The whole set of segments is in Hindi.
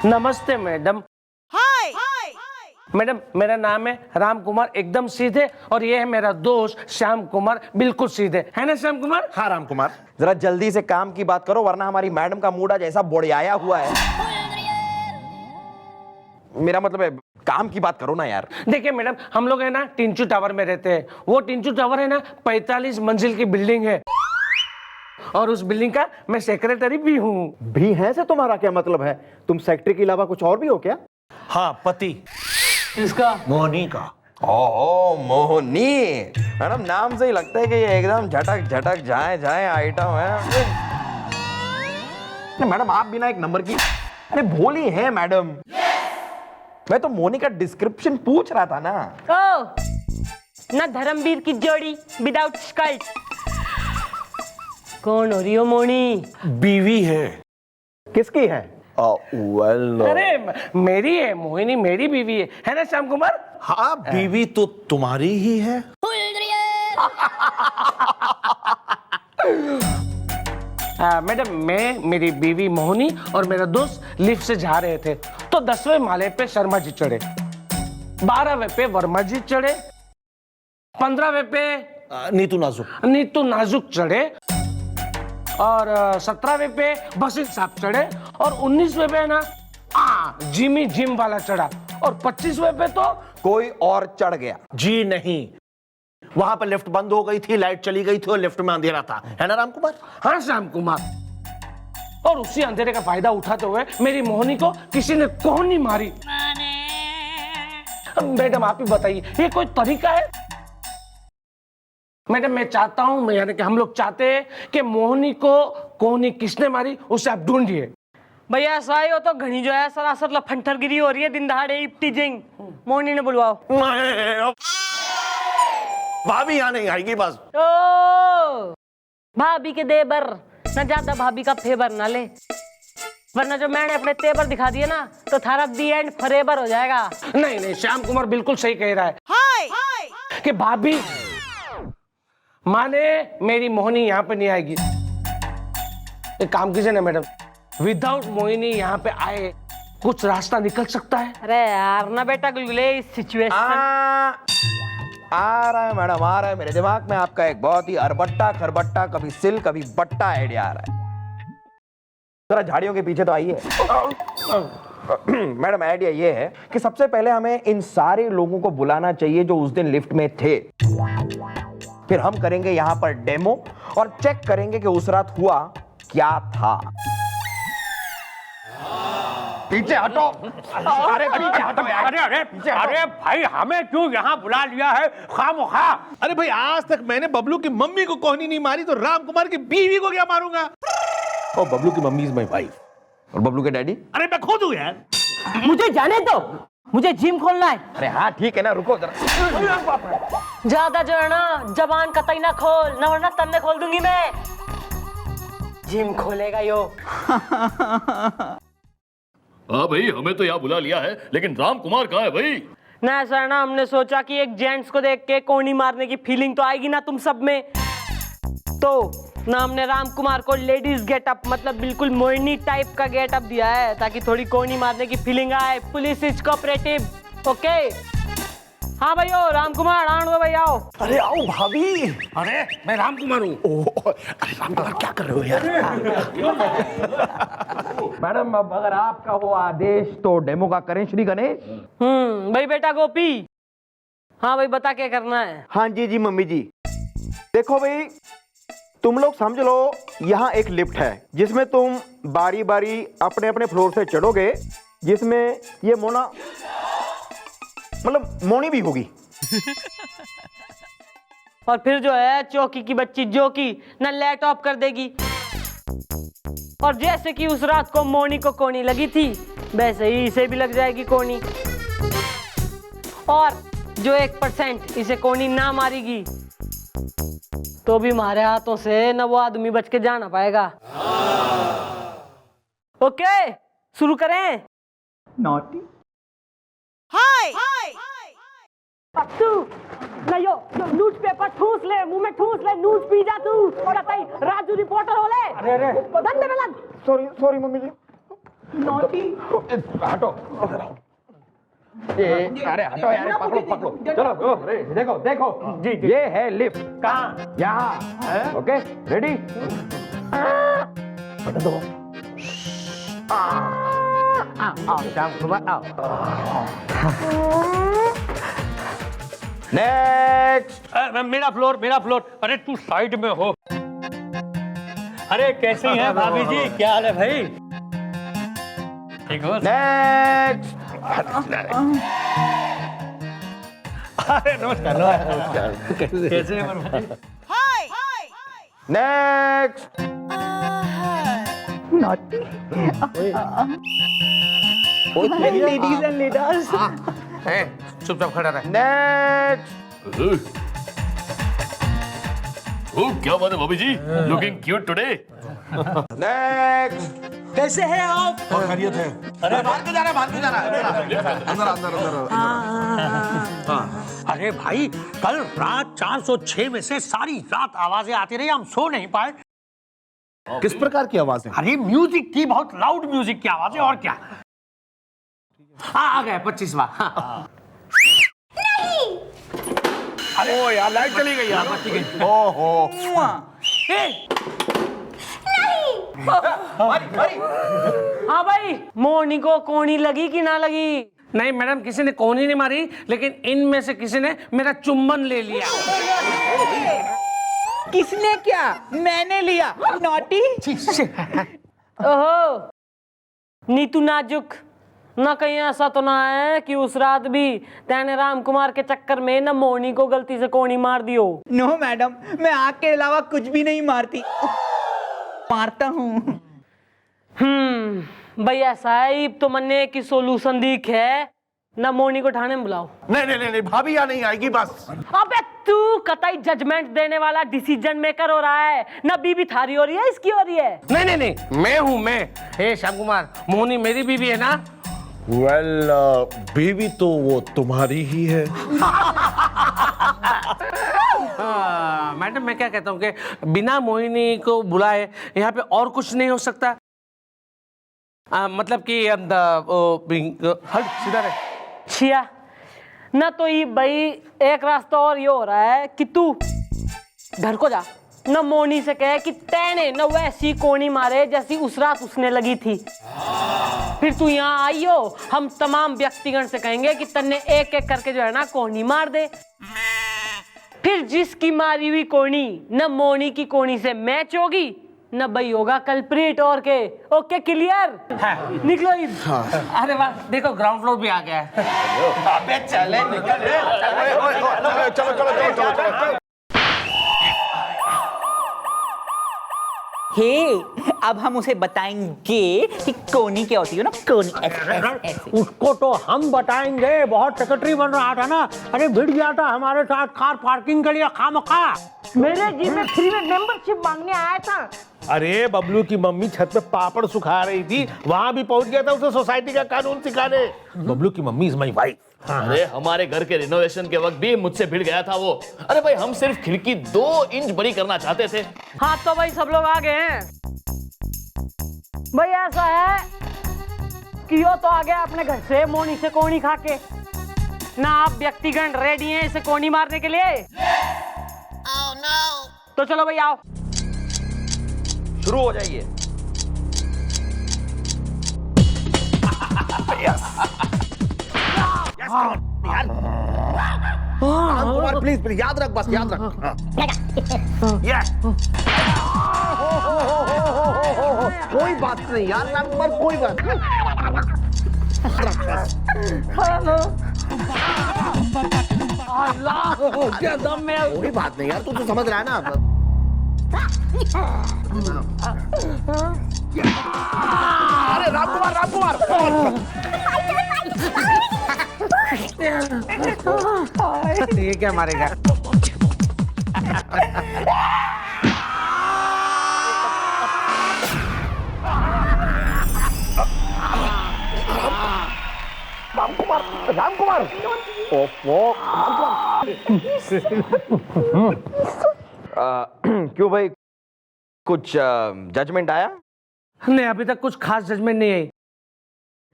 नमस्ते मैडम। हाय मैडम मेरा नाम है राम कुमार, एकदम सीधे, और ये है मेरा दोस्त श्याम कुमार, बिल्कुल सीधे, है ना श्याम कुमार? हाँ राम कुमार। जरा जल्दी से काम की बात करो वरना हमारी मैडम का मूड आज ऐसा बोड़ियाया हुआ है। मेरा मतलब है काम की बात करो ना यार। देखिए मैडम, हम लोग है ना टिंचू टावर में रहते हैं। वो टिंचू टावर है ना 45 मंजिल की बिल्डिंग है, और उस बिल्डिंग का मैं सेक्रेटरी भी हूँ। भी है से तुम्हारा क्या मतलब है? तुम सेक्रेटरी के अलावा कुछ और भी हो क्या? हाँ पति इसका मोहनी का। ओह मोहनी, मैडम नाम से ही लगता है कि ये एकदम झटक झटक जाए जाए आइटम है। मैडम आप बिना एक नंबर की अरे भोली है मैडम। मैं तो मोनी का डिस्क्रिप्शन पूछ रहा था ना। ओ ना धर्मवीर की जोड़ी विदाउट स्कर्ट। कौन हो रही हो मोनी? बीवी है। किसकी है? अरे मेरी है मोहिनी, मेरी बीवी है ना श्याम कुमार? हाँ बीवी तो तुम्हारी ही है। मैडम मैं, मेरी बीवी मोहिनी और मेरा दोस्त लिफ्ट से जा रहे थे, तो 10वें माले पे शर्मा जी चढ़े, 12वें पे वर्मा जी चढ़े, 15वें पे नीतू नाजुक चढ़े, और 17वें पे बशीर साहब चढ़े, और 19वें पे ना जिमी जिम वाला चढ़ा, और 25वें पे तो कोई और चढ़ गया। जी नहीं, वहां पर लिफ्ट बंद हो गई थी, लाइट चली गई थी और लिफ्ट में अंधेरा था, है ना राम कुमार? हाँ श्याम कुमार। और उसी अंधेरे का फायदा उठाते हुए मेरी मोहिनी को किसी ने कोहनी मारी। मैडम आप ही बताइए, ये कोई तरीका है? मैडम मैं चाहता हूं, यानी कि हम लोग चाहते हैं कि मोहिनी को कोहनी किसने मारी उसे आप ढूंढिए। भैया ऐसा ही हो तो घनी जो है सरासर लफंटरगिरी हो रही है, दिन दहाड़े इप्टीजिंग। मोनी ने बुलवाओ। भाभी यहाँ नहीं आएगी बस। ओ भाभी के देवर ना ज्यादा भाभी का फेवर ना ले, वरना जो मैंने अपने तेवर दिखा दिए ना तो थारा दी एंड फॉरएवर हो जाएगा। नहीं नहीं, श्याम कुमार बिल्कुल सही कह रहा है कि भाभी माने मेरी मोहिनी यहाँ पे नहीं आएगी। एक काम कीजिए ना मैडम, विदाउट मोहिनी यहाँ पे आए कुछ रास्ता निकल सकता है? अरे यार ना बेटा गुलगुले, इस सिचुएशन आ रहा है मैडम, आ रहा है मेरे दिमाग में आपका एक बहुत ही अरबट्टा खरबट्टा, कभी सिल कभी बट्टा आइडिया आ रहा है। जरा झाड़ियों के पीछे तो आइए। मैडम आइडिया ये है कि सबसे पहले हमें इन सारे लोगों को बुलाना चाहिए जो उस दिन लिफ्ट में थे। फिर हम करेंगे यहां पर डेमो और चेक करेंगे कि उस रात हुआ क्या था। पीछे हटो, अरे पीछे हटो यार। अरे भाई हमें क्यों यहाँ बुला लिया है खामोखा? अरे भाई आज तक मैंने बबलू की मम्मी को कोहनी नहीं मारी, तो राम कुमार की बीवी को क्या मारूंगा? और बबलू की मम्मी इज माय वाइफ। और बबलू के डैडी? अरे मैं खोदू यार। मुझे जाने दो, मुझे जिम खोलना है। अरे हाँ ठीक है ना, रुको जरा। ज्यादा जो है ना जबान कतई ना खोल, ना वरना तन्ने खोल दूंगी मैं। जिम खोलेगा यो। हाँ भाई हमें तो यहाँ बुला लिया है, लेकिन राम कुमार कहाँ है भाई? ना ऐसा है ना, हमने सोचा कि एक जेंट्स को देख के कोहनी मारने की फीलिंग तो आएगी ना तुम सब में, तो ना हमने राम कुमार को लेडीज गेटअप, मतलब बिल्कुल मोहिनी टाइप का गेटअप दिया है, ताकि थोड़ी कोहनी मारने की फीलिंग आए। Police is cooperative, okay? हाँ भाई, ओ राम कुमार आन दो भाई, आओ। अरे आओ भाभी। अरे मैं राम कुमार हूँ। अरे राम कुमार क्या कर रहे हो यार? मैडम अब अगर आपका वो आदेश तो डेमो का करें श्री गणेश। भाई बेटा गोपी। हाँ भाई बता क्या करना है? हाँ जी मम्मी जी। देखो भाई, तुम लोग समझ लो यहाँ एक लिफ्ट है जिसमें तुम बारी बारी अपने अपने फ्लोर से चढ़ोगे, जिसमें ये मोना मतलब मोनी भी होगी। और फिर जो है चौकी की बच्ची जो की ना लाइट ऑफ कर देगी, और जैसे कि उस रात को मोनी को कोनी लगी थी वैसे ही इसे भी लग जाएगी कोनी। और जो 1% इसे कोनी ना मारेगी तो भी हमारे हाथों से न वो आदमी बच के जा ना पाएगा। ओके शुरू करें? नॉटी। हाय पत्तू ना यो न्यूज़पेपर ठूस ले, मुंह में ठूस ले, न्यूज़ पी जा तू। और बताई राजू रिपोर्टर हो ले। अरे धंधे में लग। सॉरी मम्मी जी। हटो। अरे हटो यार, पकड़ो पकड़ो। चलो देखो देखो जी, ये है लिफ्ट। कहाँ? यहाँ। Okay ready? आओ श्याम कुमार आओ। नेक्स्ट। मेरा फ्लोर। अरे तू साइड में हो। अरे कैसी हैं भाभी जी, क्या हाल है भाई? ठीक हो? नेक्स्ट। अरे नमस्कार। कैसे हैं वर्मा जी? नेक्स्ट। Ladies and leaders. चुपचाप खड़ा रहे। नेक्स्ट। ओह क्या बात है भाभी जी, लुकिंग क्यूट टुडे। नेक्स्ट। कैसे हैं आप? अरे भाई कल रात 406 में से सारी रात आवाजें आती रही, हम सो नहीं पाए। किस प्रकार की आवाज है? अरे म्यूजिक की, बहुत लाउड म्यूजिक की आवाजें, और क्या। आ गया 25वां। ओ यार लाइट चली गई यार। ओहो। हाँ भाई, मोनी को कोनी लगी कि ना लगी? नहीं मैडम, किसी ने कोनी नहीं मारी, लेकिन इनमें से किसी ने मेरा चुम्बन ले लिया। किसने क्या? मैंने लिया। नॉटी। ओहो, नीतू नाजुक, ना कहीं ऐसा तो ना है कि उस रात भी तैने राम कुमार के चक्कर में न मोनी को गलती से कोनी मार दियो? नो मैडम, मैं आग के अलावा कुछ भी नहीं मारती। मारता हूँ। भाई ऐसा है, तो मैंने की सोल्यूशन दिख है ना, मोनी को ठाणे में बुलाओ। नहीं भाभी यहाँ नहीं आएगी बस। अबे तू कतई जजमेंट देने वाला डिसीजन मेकर हो रहा है ना, बीबी थारी हो रही है, इसकी हो रही है। नहीं, मैं हूँ मैं। हे श्याम कुमार, मोहनी मेरी बीवी है ना? वेल बीवी तो वो तुम्हारी ही है। मैडम मैं क्या कहता हूँ कि बिना मोहिनी को बुलाए यहाँ पे और कुछ नहीं हो सकता? मतलब कि हट सीधा रहे। छिया ना, तो ये भाई एक रास्ता और ये हो रहा है कि तू घर को जा, न मोनी से कहे कि तैने न वैसी कोनी मारे जैसी उस रात उसने लगी थी। फिर तू यहाँ आई हो, हम तमाम व्यक्तिगण से कहेंगे कि तन्ने एक एक करके जो है ना कोनी मार दे। फिर जिसकी मारी हुई कोनी न मोनी की कोनी से मैच होगी न भाई होगा कल्प्रिट और के। Okay clear? निकलो। अरे वाह, देखो ग्राउंड फ्लोर भी आ गया है। अबे चले चलो। हे, अब हम उसे बताएंगे कि कोनी क्या होती है ना, कोनी। ऐसे। उसको तो हम बताएंगे, बहुत सेक्रेटरी बन रहा था ना। अरे भिड़ गया था हमारे साथ कार पार्किंग के लिए खामखा। मेरे जी में फ्री में मेंबरशिप मांगने आया था। अरे बबलू की मम्मी छत पे पापड़ सुखा रही थी, वहां भी पहुंच गया था उसे सोसाइटी का कानून सिखाने। बबलू की मम्मी इज माय वाइफ। अरे हमारे घर के रिनोवेशन के वक्त भी मुझसे भिड़ गया था वो। अरे भाई हम सिर्फ खिड़की 2 इंच बड़ी करना चाहते थे। हाँ तो भाई सब लोग आ गए हैं। भाई ऐसा है कि यो तो आ गया अपने घर से मोनी से कोनी खा के ना, आप व्यक्तिगण रेडी हैं इसे कोनी मारने के लिए? Oh, no. तो चलो भाई आओ, शुरू हो जाइए। कुमार प्लीज याद रख, बस याद रख। कोई बात नहीं यार राम कुमार, कोई बात नहीं। क्या दम में। कोई बात नहीं यार, तू तो समझ रहा है ना। अरे राम कुमार ये क्या मारेगा? राम कुमार क्यों भाई, कुछ जजमेंट आया? नहीं, अभी तक कुछ खास जजमेंट नहीं आई।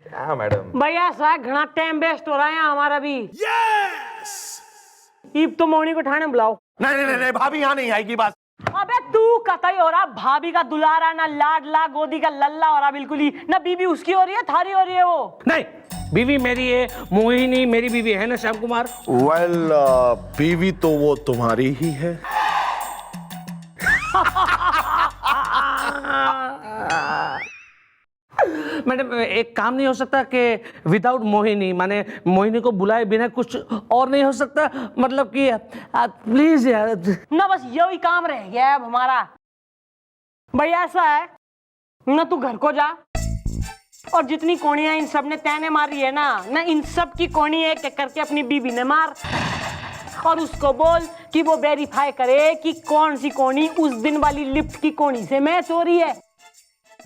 हाँ मैडम। भैया ऐसा घना टाइम वेस्ट हो रहा है यहाँ हमारा भी। ईब तो मोनी को ठाणे बुलाओ। नहीं भाभी यहाँ नहीं आएगी बस। अबे तू कतई हो रहा, भाभी का दुलारा ना लाडला, गोदी का लल्ला हो रहा बिल्कुल ही ना। बीबी उसकी हो रही है, थारी हो रही है वो। नहीं, बीवी मेरी है, मोहिनी मेरी बीवी है ना श्याम कुमार। वेल बीवी तो वो तुम्हारी ही है। मैडम एक काम नहीं हो सकता कि विदाउट मोहिनी, माने मोहिनी को बुलाए बिना कुछ और नहीं हो सकता? मतलब कि प्लीज यार। ना बस यही काम रह गया है अब हमारा। भैया ऐसा है ना, तू घर को जा और जितनी कोणियां इन सब ने तैने मारी है ना इन सब की कोणी एक एक करके अपनी बीबी ने मार, और उसको बोल कि वो वेरीफाई करे कि कौन सी कोणी उस दिन वाली लिफ्ट की कोणी से मैच हो रही है।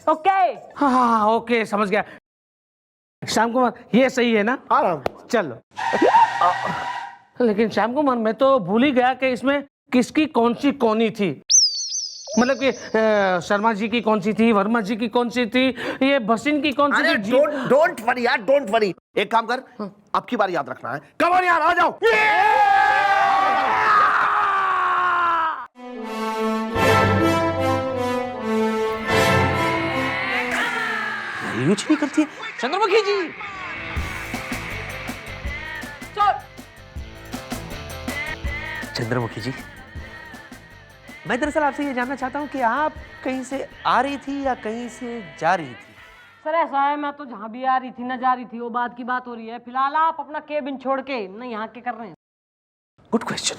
ओके? हाँ ओके, समझ गया। श्याम कुमार ये सही है ना? आराम। चलो। लेकिन श्याम कुमार मैं तो भूल ही गया कि इसमें किसकी कौन सी कोनी थी। मतलब कि शर्मा जी की कौन सी थी, वर्मा जी की कौन सी थी, ये भसीन की कौन सी अरे थी? डोंट वरी यार, डोंट वरी। एक काम कर, अब की बार याद रखना है। कम ऑन यार, आ जाओ। कुछ नहीं करती है चंद्रमुखी जी। चंद्रमुखी जी, मैं दरअसल आपसे ये जानना चाहता हूँ कि आप कहीं से आ रही थी या कहीं से जा रही थी? सर ऐसा है, मैं तो जहाँ भी आ रही थी ना जा रही थी, वो बात की बात हो रही है। फिलहाल आप अपना केबिन छोड़ के ना यहाँ के कर रहे हैं। Good question.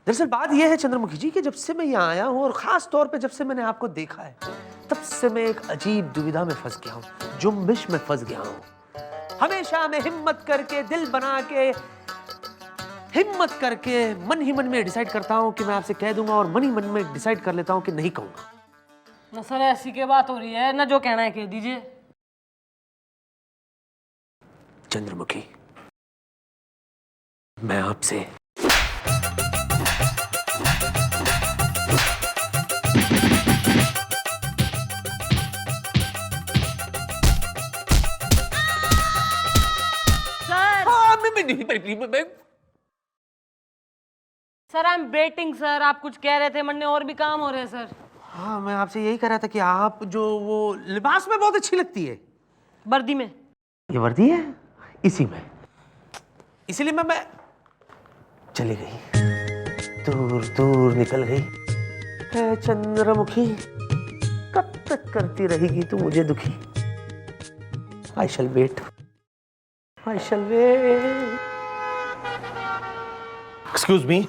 दरअसल बात यह है चंद्रमुखी जी कि जब से मैं यहाँ आया हूँ और खास तौर पे जब से मैंने आपको देखा है, तब से मैं एक अजीब दुविधा में फंस गया हूँ, जुम्बिश में फंस गया हूँ। हमेशा मैं हिम्मत करके, दिल बना के, हिम्मत करके मन ही मन में डिसाइड करता हूँ कि मैं आपसे कह दूंगा, और मन ही मन में डिसाइड कर लेता हूँ कि नहीं कहूंगा। ना सर ऐसी के बात हो रही है ना, जो कहना है कह दीजिए। चंद्रमुखी, मैं आपसे sir I am waiting sir. आप कुछ कह रहे थे, मन में और भी काम हो रहे हैं सर। हाँ, मैं आपसे यही कह रहा था कि आप जो वो लिबास में बहुत अच्छी लगती है। वर्दी में? ये वर्दी है इसी में, इसीलिए मैं चली गई, दूर दूर निकल गई। है चंद्रमुखी, कब तक करती रहेगी तू मुझे दुखी? I shall wait, I shall wait. Excuse me.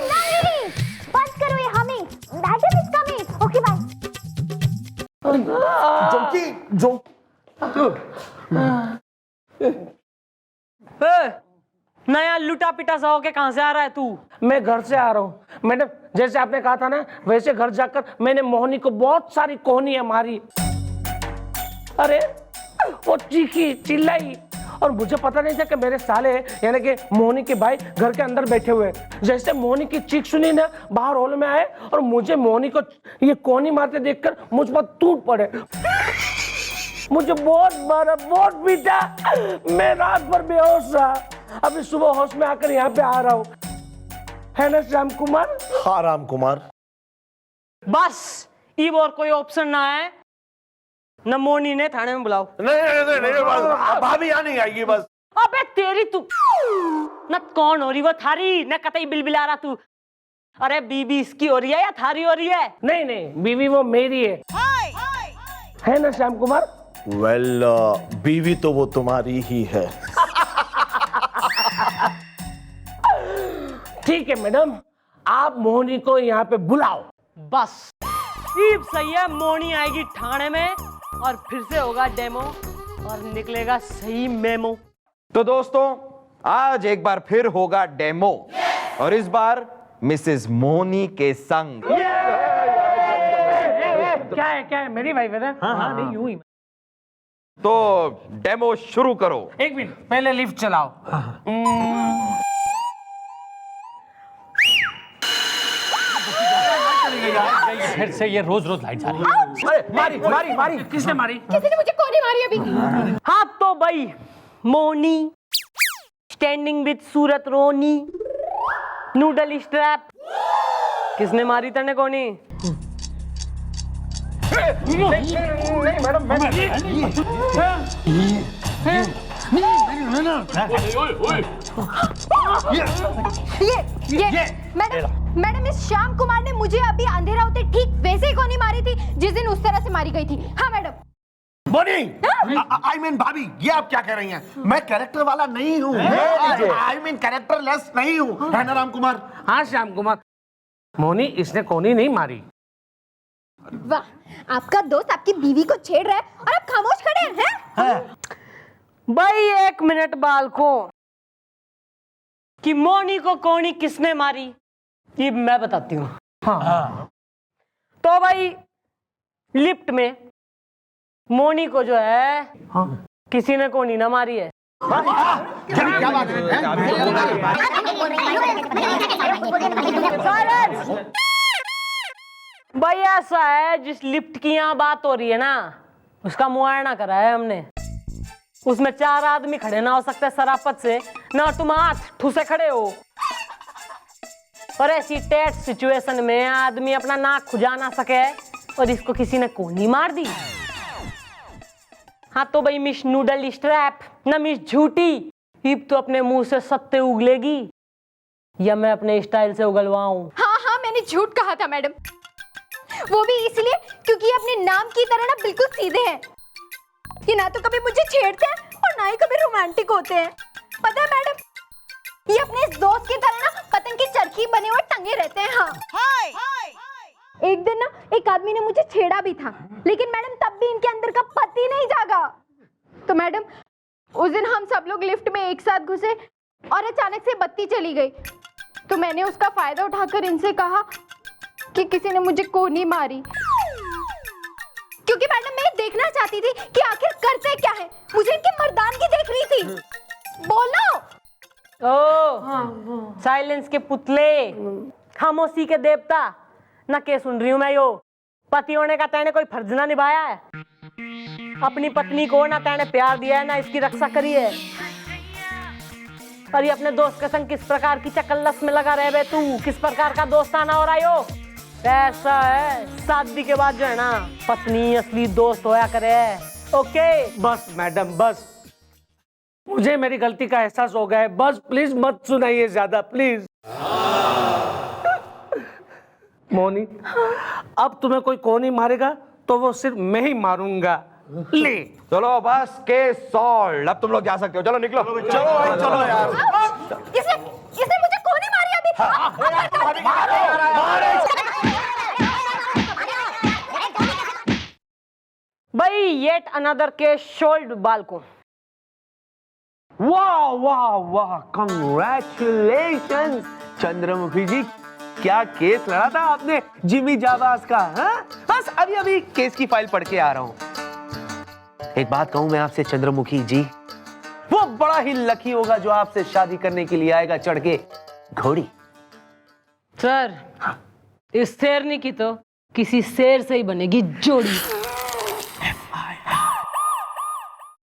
नहीं, बंद करो ये हमें। Madam is coming. Okay bye. नया लुटा पिटा सा होके कहां से आ रहा है तू? मैं घर से आ रहा हूँ मैडम। जैसे आपने कहा था ना, वैसे घर जाकर मैंने मोहिनी को बहुत सारी कोहनियां मारी। अरे वो चीखी चिल्लाई, और मुझे पता नहीं था कि मेरे साले यानी कि मोहिनी के भाई घर के अंदर बैठे हुए हैं। जैसे मोहिनी की चीख सुनी ना, बाहर हॉल में आए और मुझे मोहिनी को ये कोहनी मारते देखकर मुझ पर टूट पड़े। मुझे बहुत मारा, बहुत पीटा। मैं रात भर बेहोश रहा, अभी सुबह होश में आकर यहाँ पे आ रहा हूँ। है ना श्याम कुमार? हाँ राम कुमार। बस इब और कोई ऑप्शन ना है न, मोनी ने थाने में बुलाओ। नहीं, भाभी यहाँ नहीं आएगी बस। अबे तेरी तू न कौन हो रही वो थारी, न कतई बिलबिला रहा तू। अरे बीबी इसकी हो रही है या थारी हो रही है? नहीं नहीं, बीवी वो मेरी है ना श्याम कुमार? वेल बीवी तो वो तुम्हारी ही है। ठीक है मैडम, आप मोहिनी को यहाँ पे बुलाओ। बस ईब सही है, मोनी आएगी ठाणे में और फिर से होगा डेमो और निकलेगा सही मेमो। तो दोस्तों, आज एक बार फिर होगा डेमो, और इस बार मिसेस मोनी के संग। क्या है मेरी वाइफ है ना? हाँ नहीं यूं ही तो डेमो शुरू करो। एक मिनट, पहले लिफ्ट चलाओ। फिर से ये रोज रोज लाइट जा रही है। अरे मारी मारी मारी। किसने मारी? किसी ने मुझे कोनी मारी अभी। हाँ तो भाई मोनी स्टैंडिंग विद सूरत रोनी नूडल स्ट्रैप किसने मारी तने कोनी? ये मैडम इस श्याम कुमार ने मुझे अभी अंधेरा होते ठीक वैसे ही कोनी मारी थी जिस दिन उस तरह से मारी गई थी। हाँ मैडम। बोनी, आई मीन भाभी, ये आप क्या कह रही हैं? मैं कैरेक्टर वाला नहीं हूँ, आई मीन कैरेक्टर लेस नहीं हूँ, है ना राम कुमार? हाँ श्याम कुमार, मोनी इसने कोनी नहीं मारी। वाह, आपका दोस्त आपकी बीवी को छेड़ रहा है और आप खामोश खड़े हैं? भाई 1 मिनट बालको कि मोनी को कोनी किसने मारी ये मैं बताती हूँ। हाँ। तो भाई लिफ्ट में मोनी को जो है किसी ने कोनी ना मारी है। क्या बात है? भाई ऐसा है जिस लिफ्ट की यहाँ बात हो रही है ना उसका मुआयना करा है हमने। उसमें 4 आदमी खड़े ना हो सकते सराफत से ना तुम 8 ठुसे खड़े हो। और ऐसी टेट सिचुएशन में आदमी अपना नाक खुजा ना सके और इसको किसी ने कोनी मार दी। हाँ तो भाई मिस नूडल स्ट्रैप ना मिस झूठी हिप तो अपने मुंह से सत्ते उगलेगी या मैं अपने स्टाइल से उगलवाऊं? हाँ हाँ, मैंने झूठ कहा था मैडम, वो भी इसलिए क्योंकि ये अपने नाम की तरह ना बिल्कुल सीधे हैं। ये ना तो कभी मुझे छेड़ते हैं और ना ही कभी रोमांटिक होते हैं। पता है मैडम, ये अपने इस दोस्त की तरह ना पतंग की चरखी बने हुए टंगे रहते हैं। हाँ। एक दिन ना एक आदमी ने मुझे छेड़ा भी था, लेकिन मैडम तब भी इनके अंदर का पति नहीं जागा। तो मैडम उस दिन हम सब लोग लिफ्ट में एक साथ घुसे और अचानक से बत्ती चली गई। तो मैंने उसका फायदा उठाकर इनसे कहा कि किसी ने मुझे कोनी मारी, क्योंकि मैडम मैं देखना चाहती थी कि आखिर करते क्या है। मुझे इनकी मर्दानगी देख रही थी। बोलो। ओ साइलेंस के पुतले, खामोशी के देवता ना के सुन रही हूं मैं। यो पति होने का तैने कोई फर्ज ना निभाया है, अपनी पत्नी को ना तैने प्यार दिया है ना इसकी रक्षा करी है। और ये अपने दोस्त के संग किस प्रकार की चकल्लस में लगा रहे बे तू, किस प्रकार का दोस्ताना हो रहा हो? ऐसा है शादी के बाद जो है ना पत्नी असली दोस्त होया करे। ओके बस मैडम बस, मुझे मेरी गलती का एहसास हो गया है। बस प्लीज मत सुनाइए ज्यादा प्लीज। मोनी, अब तुम्हें कोई कोनी मारेगा तो वो सिर्फ मैं ही मारूंगा। ले चलो बस केस सॉल्व, अब तुम लोग जा सकते हो। चलो निकलो। चलो भाई चलो यार। इसने मुझे कोनी मारी अभी। भाई येट अनदर केस सोल्ड बालको। वाह वाह वाह, कांग्रेचुलेशंस चंद्रमुखी जी, क्या केस लड़ा था आपने जिमी जाबाज का? हाँ? बस अभी अभी केस की फाइल पढ़ के आ रहा हूँ। एक बात कहूं मैं आपसे चंद्रमुखी जी, वो बड़ा ही लकी होगा जो आपसे शादी करने के लिए आएगा चढ़ के घोड़ी। सर इस शेरनी की तो किसी शेर से ही बनेगी जोड़ी।